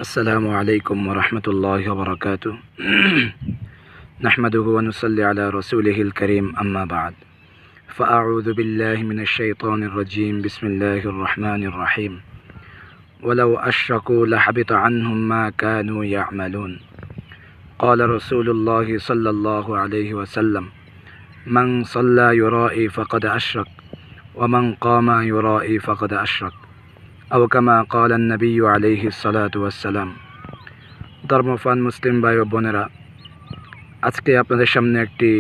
السلام عليكم ورحمة الله وبركاته نحمده ونصلي على رسوله الكريم أما بعد فأعوذ بالله من الشيطان الرجيم بسم الله الرحمن الرحيم ولو أشركوا لحبط عنهم ما كانوا يعملون قال رسول الله صلى الله عليه وسلم من صلى يرائي فقد أشرك ومن قام يرائي فقد أشرك أو كما قال النبي عليه الصلاة والسلام। ধর্মপ্রাণ মুসলিম ভাই ও বোনেরা, আজকে আপনাদের সামনে একটি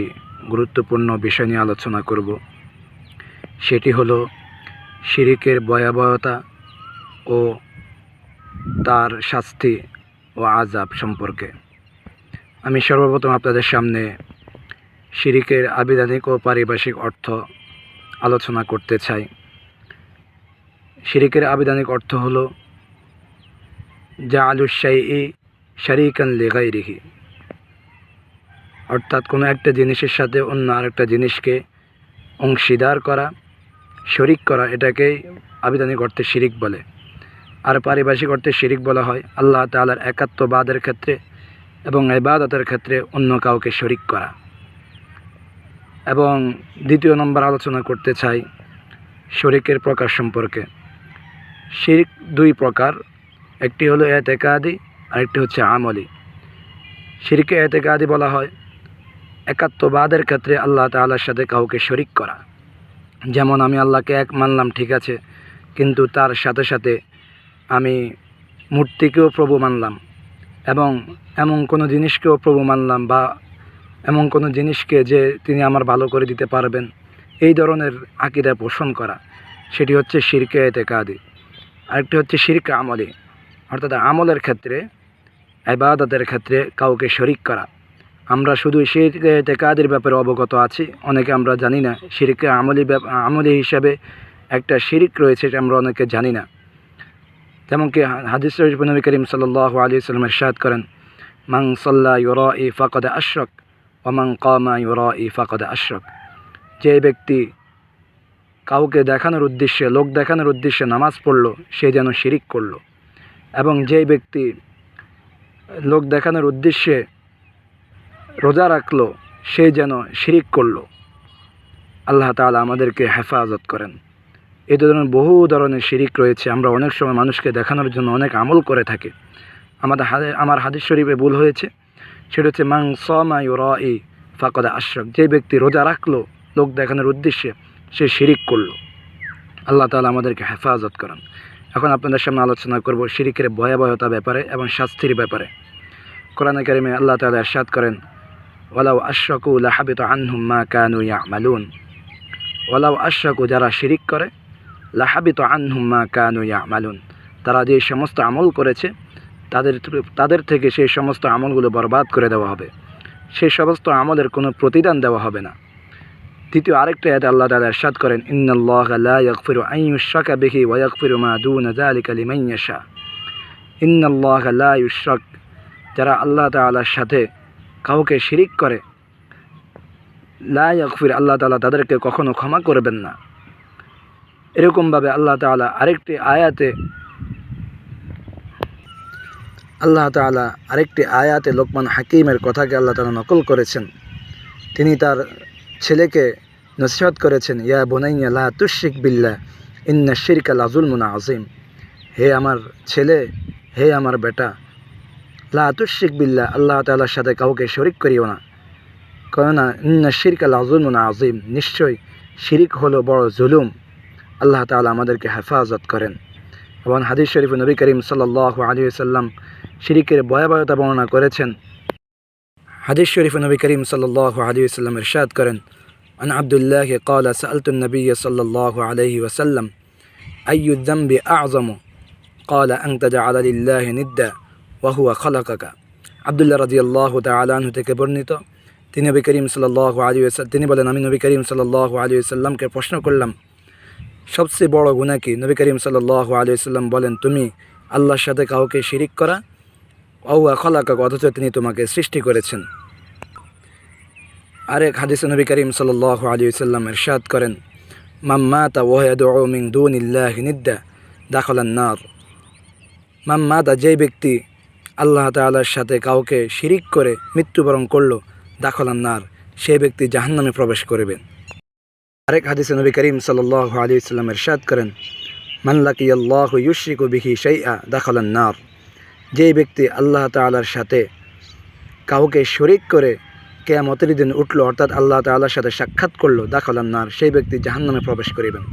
গুরুত্বপূর্ণ বিষয় নিয়ে আলোচনা করব। সেটি হলো শিরকের ভয়াবহতা ও তার শাস্তি ও আযাব সম্পর্কে। আমি সর্বপ্রথম আপনাদের সামনে শিরকের আবিধানিক ও পারিভাষিক অর্থ আলোচনা করতে চাই। শিরকের আবিধানিক অর্থ হলো জাআলুশ শাইই শারীকান লিগাইরিহি, অর্থাৎ কোনো একটা জিনিসের সাথে অন্য আরেকটা জিনিসকে অংশীদার করা, শরিক করা, এটাকেই আবিধানিক অর্থে শিরিক বলে। আর পারিভাষিক অর্থে শিরিক বলা হয় আল্লাহ তাআলার একাত্মবাদের ক্ষেত্রে এবং ইবাদতের ক্ষেত্রে অন্য কাউকে শরিক করা। এবং দ্বিতীয় নম্বর আলোচনা করতে চাই শরিকের প্রকার সম্পর্কে। শিরক দুই প্রকার, একটি হলো এতেকাদি আর একটি হচ্ছে আমলি। শিরকে এতেকাদি বলা হয় একাত্মবাদের ক্ষেত্রে আল্লাহ তাআলার সাথে কাউকে শরিক করা। যেমন আমি আল্লাহকে এক মানলাম, ঠিক আছে, কিন্তু তার সাথে সাথে আমি মূর্তিকেও প্রভু মানলাম এবং এমন কোনো জিনিসকেও প্রভু মানলাম, বা এমন কোনো জিনিসকে যে তিনি আমার ভালো করে দিতে পারবেন, এই ধরনের আকীদা পোষণ করা, সেটি হচ্ছে শিরকে এতেকাদি। আরেকটি হচ্ছে শিরক আমলি, অর্থাৎ আমলের ক্ষেত্রে, ইবাদতের ক্ষেত্রে কাউকে শরিক করা। আমরা শুধু শিরকে এতেকাদির ব্যাপারে অবগত আছি, অনেকে আমরা জানি না শিরকে আমলি হিসাবে একটা শিরিক রয়েছে, এটা আমরা অনেকে জানি না। যেমন কি হাদিস শরীফে নবী করিম সাল্লাল্লাহু আলাইহি ওয়াসাল্লাম ইরশাদ করেন, মান সাল্লা ইউরাই ফাকাদ আশরাক ওয়া মান কামা ইউরাই ফাকাদ আশরাক। যে ব্যক্তি কাউকে দেখানোর উদ্দেশ্যে, লোক দেখানোর উদ্দেশ্যে নামাজ পড়লো, সে যেন শিরিক করলো। এবং যে ব্যক্তি লোক দেখানোর উদ্দেশ্যে রোজা রাখলো, সে যেন শিরিক করলো। আল্লাহ তাআলা আমাদেরকে হেফাজত করেন। এই ধরনের বহু ধরনের শিরিক রয়েছে। আমরা অনেক সময় মানুষকে দেখানোর জন্য অনেক আমল করে থাকি। আমার হাদিস শরীফে ভুল হয়েছে, সেটা হচ্ছে মান সামা ইউরাই ফাকাদ আশরাক। যে ব্যক্তি রোজা রাখলো লোক দেখানোর উদ্দেশ্যে, সে শিরিক করলো। আল্লাহ তাআলা আমাদেরকে হেফাজত করেন। এখন আপনাদের সামনে আলোচনা করব শিরকের ভয়াবহতা ব্যাপারে এবং শাস্তির ব্যাপারে। কোরআনে কারিমে আল্লাহ তাআলা ইরশাদ করেন, ওয়ালাউ আশরাকু লাহাবিতা আনহুম মা কানু ইয়ামালুন। ওয়ালাউ আশরাকু, যারা শিরিক করে, লাহাবিতা আনহুম মা কানু ইয়ামালুন, তারা যে সমস্ত আমল করেছে তাদের থেকে সেই সমস্ত আমলগুলো বরবাদ করে দেওয়া হবে। সেই সমস্ত আমলের কোনো প্রতিদান দেওয়া হবে না। দ্বিতীয় আরেকটা আয়াতে আল্লাহ তাআলা ইরশাদ করেন, ইন্নাল্লাহা লা ইয়াগফিরু আন ইউশরাকা বিহি ওয়া ইয়াগফিরু মা দুনা যালিকা লিমান ইয়াশা। ইন্নাল্লাহা লা ইউশরাক, যারা আল্লাহ তাআলার সাথে কাউকে শিরিক করে, লা ইয়াগফির, আল্লাহ তাআলা তাদেরকে কখনো ক্ষমা করবেন না। এরকমভাবে আল্লাহ তাআলা আরেকটি আয়াতে লোকমান হাকিমের কথাকে আল্লাহ তাআলা নকল করেছেন। তিনি তার ছেলেকে নসিহত করেছেন, ইয়া বুনাইয়া লা তুশরিক বিল্লাহ ইন্না শিরকা লাযুলমুন আযীম। হে আমার ছেলে, হে আমার বেটা, লা তুশরিক বিল্লাহ, আল্লাহ তাআলার সাথে কাউকে শরিক করিও না। কেননা ইন্না শিরকা লাযুলমুন আযীম, নিশ্চয় শিরিক হলো বড় জুলুম। আল্লাহ তাআলা আমাদেরকে হেফাজত করেন। এবং হাদিস শরীফে নবী করিম সাল্লাল্লাহু আলাইহি ওয়াসাল্লাম শিরিকের ভয়াবহতা বর্ণনা করেছেন। হাদিস শরীফে নবী করিম সাল্লাল্লাহু আলাইহি ওয়াসাল্লাম ইরশাদ করেন, আন আব্দুল্লাহ ক্বালা সাআলতু আন-নবিয়্য সাল্লাল্লাহু আলাইহি ওয়াসাল্লাম আইয়ু যামবি আ'যামু ক্বালা আন তাজআলা লিল্লাহি নিদ্দা ওয়া হুয়া খালাকাকা। আব্দুল্লাহ রাদিয়াল্লাহু তাআলা আনহু থেকে বর্ণিত, তিনি নবী করিম সাল্লাল্লাহু আলাইহি ওয়াসাল্লাম, তিনি বলেন, আমি নবী করিম সাল্লাল্লাহু আলাইহি ওয়াসাল্লামকে প্রশ্ন করলাম, সবচেয়ে বড় গুনাহ কি? নবী করিম সাল্লাল্লাহু আলাইহি ওয়াসাল্লাম বলেন, তুমি আল্লাহর সাথে কাউকে শিরিক করা, ওয়া হুয়া খালাকাকা, অথচ তিনি তোমাকে সৃষ্টি করেছেন। আরেক হাদিসে নবী করিম সাল্লাল্লাহু আলাইহি ওয়াসাল্লাম ইরশাদ করেন, মান মাতা ওয়া ইয়াদউ মিন দুনিল্লাহি নিদ্দা দাখালান নার। মান মাতা যেই ব্যক্তি আল্লাহ তাআলার সাথে কাউকে শিরিক করে মৃত্যুবরণ করলো দাখলান নার, সেই ব্যক্তি জাহান্নামে প্রবেশ করবে। আরেক হাদিসে নবী করিম সাল্লাল্লাহু আলাইহি ওয়াসাল্লাম ইরশাদ করেন, মান লাকিয়াল্লাহু ইউশরিকু বিহি শাইআ দাখলান নার, যেই ব্যক্তি আল্লাহ তাআলার সাথে কাউকে শরিক করে কিয়ামতের দিন উঠলো, অর্থাৎ আল্লাহ তাআলার সাথে সাক্ষাৎ করলো, দাখলান নার, সেই ব্যক্তি জাহান্নামে প্রবেশ করিবেন।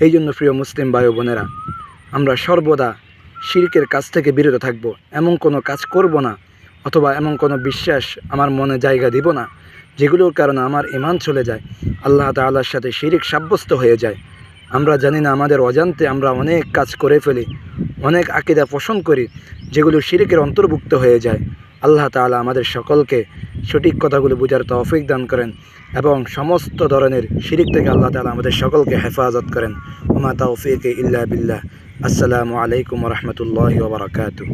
এই জন্য প্রিয় মুসলিম ভাই ও বোনেরা, আমরা সর্বদা শিরকের কাছ থেকে বিরত থাকব, এমন কোনো কাজ করব না অথবা এমন কোনো বিশ্বাস আমার মনে জায়গা দিব না যেগুলোর কারণে আমার ঈমান চলে যায়, আল্লাহ তাআলার সাথে শিরিক সাব্যস্ত হয়ে যায়। আমরা জানি না, আমাদের অজান্তে আমরা অনেক কাজ করে ফেলি, অনেক আকীদা পোষণ করি যেগুলো শিরিকের অন্তর্ভুক্ত হয়ে যায়। আল্লাহ তাআলা আমাদের সকলকে সঠিক কথাগুলো বোঝার তৌফিক দান করেন এবং সমস্ত ধরনের শিরিক থেকে আল্লাহ তাআলা আমাদের সকলকে হেফাজত করেন। ওমা তাওফীকি ইল্লা বিল্লাহ। আসসালামু আলাইকুম ওয়া রাহমাতুল্লাহি ওয়া বারাকাতুহু।